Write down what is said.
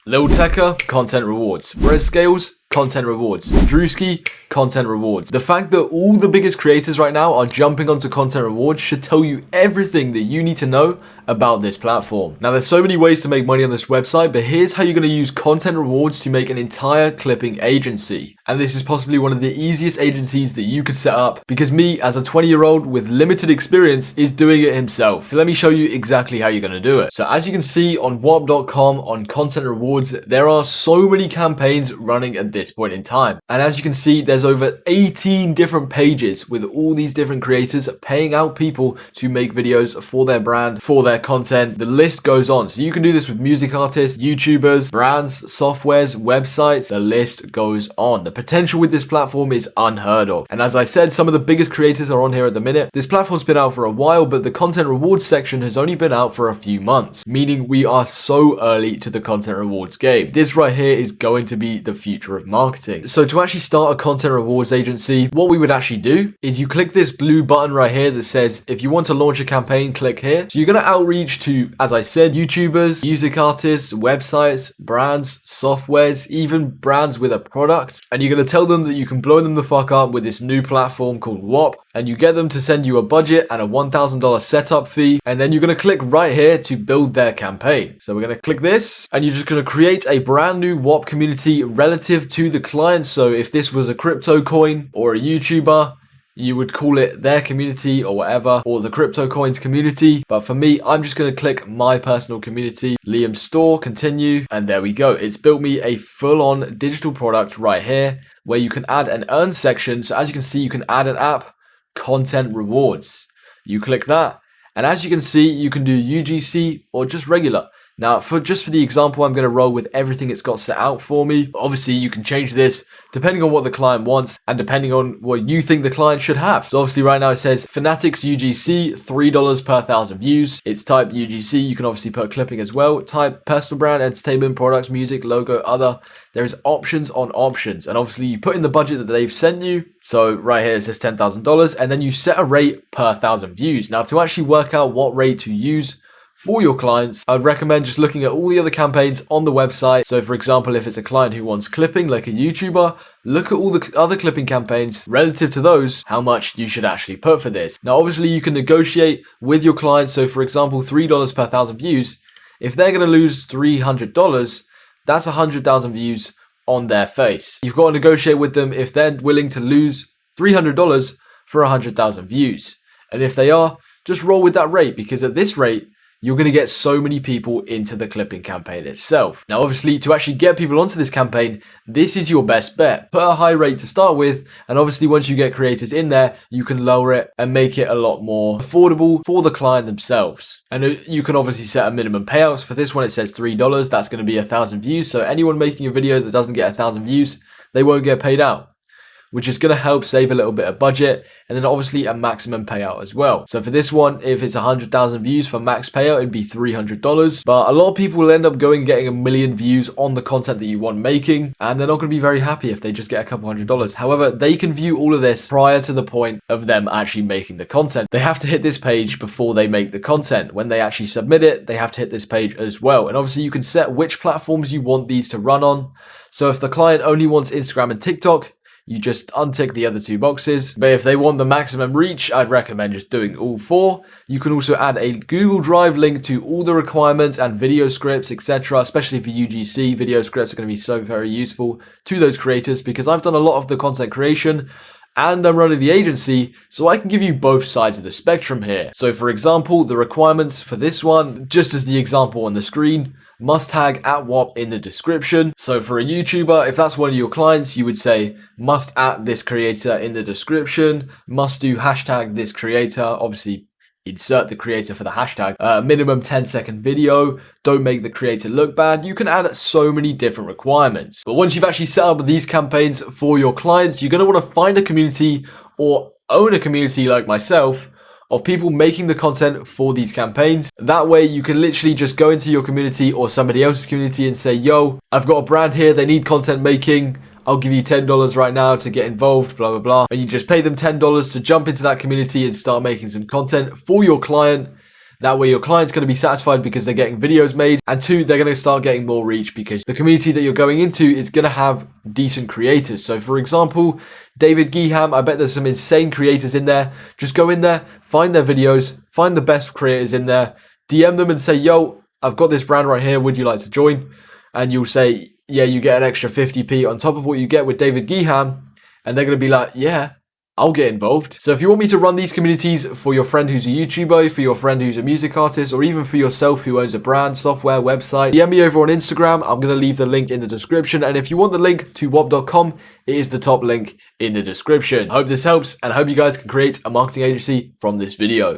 Lil Tecca, content rewards. Red Scales, content rewards. Drewski, content rewards. The fact that all the biggest creators right now are jumping onto content rewards should tell you everything that you need to know about this platform. Now, there's so many ways to make money on this website, but here's how you're going to use content rewards to make an entire clipping agency. And this is possibly one of the easiest agencies that you could set up, because me, as a 20-year-old with limited experience, is doing it himself. So let me show you exactly how you're going to do it. So as you can see on Whop.com on content rewards, there are so many campaigns running at this point in time. And as you can see, there's over 18 different pages with all these different creators paying out people to make videos for their brand, for their content. The list goes on. So you can do this with music artists, YouTubers, brands, softwares, websites. The list goes on. The potential with this platform is unheard of. And as I said, some of the biggest creators are on here at the minute. This platform's been out for a while, but the content rewards section has only been out for a few months, meaning we are so early to the content rewards game. This right here is going to be the future of marketing. So to actually start a content rewards agency, what we would actually do is you click this blue button right here that says, if you want to launch a campaign, click here. So you're going to outreach to, as I said, YouTubers, music artists, websites, brands, softwares, even brands with a product. And you're going to tell them that you can blow them the fuck up with this new platform called Whop. And you get them to send you a budget and a $1,000 setup fee. And then you're going to click right here to build their campaign. So we're going to click this and you're just going to create a brand new Whop community relative to the client. So if this was a crypto coin or a YouTuber, you would call it their community or whatever, or the crypto coins community. But for me, I'm just going to click my personal community, Liam's store, continue. And there we go. It's built me a full-on digital product right here where you can add an earn section. So as you can see, you can add an app, content rewards. You click that. And as you can see, you can do UGC or just regular. Now, for the example, I'm going to roll with everything it's got set out for me. Obviously, you can change this depending on what the client wants and depending on what you think the client should have. So obviously right now it says Fanatics UGC, $3 per 1,000 views. It's type UGC. You can obviously put clipping as well. Type personal brand, entertainment, products, music, logo, other. There's options on options. And obviously you put in the budget that they've sent you. So right here it says $10,000 and then you set a rate per 1,000 views. Now to actually work out what rate to use for your clients, I'd recommend just looking at all the other campaigns on the website. So for example, if it's a client who wants clipping like a YouTuber, look at all the other clipping campaigns relative to those, how much you should actually put for this. Now obviously you can negotiate with your clients. So for example, $3 per 1,000 views, if they're going to lose $300, that's 100,000 views on their face. You've got to negotiate with them if they're willing to lose $300 for 100,000 views. And if they are, just roll with that rate, because at this rate, you're going to get so many people into the clipping campaign itself. Now, obviously, to actually get people onto this campaign, this is your best bet. Put a high rate to start with, and obviously once you get creators in there, you can lower it and make it a lot more affordable for the client themselves. And you can obviously set a minimum payouts. For this one, it says $3. That's going to be 1,000 views. So anyone making a video that doesn't get 1,000 views, they won't get paid out, which is going to help save a little bit of budget. And then obviously a maximum payout as well. So for this one, if it's 100,000 views for max payout, it'd be $300. But a lot of people will end up going and getting 1 million views on the content that you want making, and they're not going to be very happy if they just get a couple $100. However, they can view all of this prior to the point of them actually making the content. They have to hit this page before they make the content. When they actually submit it, they have to hit this page as well. And obviously you can set which platforms you want these to run on. So if the client only wants Instagram and TikTok, you just untick the other two boxes. But if they want the maximum reach, I'd recommend just doing all 4. You can also add a Google Drive link to all the requirements and video scripts, etc. Especially for UGC, video scripts are going to be so very useful to those creators, because I've done a lot of the content creation and I'm running the agency, so I can give you both sides of the spectrum here. So for example, the requirements for this one, just as the example on the screen, must tag @Whop in the description. So for a YouTuber, if that's one of your clients, you would say must @this creator in the description, must do hashtag this creator, obviously insert the creator for the hashtag, minimum 10-second video, don't make the creator look bad. You can add so many different requirements. But once you've actually set up these campaigns for your clients, you're going to want to find a community or own a community like myself of people making the content for these campaigns. That way you can literally just go into your community or somebody else's community and say, yo, I've got a brand here, they need content making, I'll give you $10 right now to get involved, blah, blah, blah. And you just pay them $10 to jump into that community and start making some content for your client. That way your client's going to be satisfied because they're getting videos made, and 2, they're going to start getting more reach because the community that you're going into is going to have decent creators. So for example, David Geeham, I bet there's some insane creators in there. Just go in there, find their videos, find the best creators in there, DM them and say, yo, I've got this brand right here, would you like to join? And you'll say, yeah, you get an extra 50p on top of what you get with David Geeham. And they're going to be like, yeah, I'll get involved. So if you want me to run these communities for your friend who's a YouTuber, for your friend who's a music artist, or even for yourself who owns a brand, software, website, DM me over on Instagram. I'm going to leave the link in the description. And if you want the link to whop.com, it is the top link in the description. I hope this helps, and I hope you guys can create a marketing agency from this video.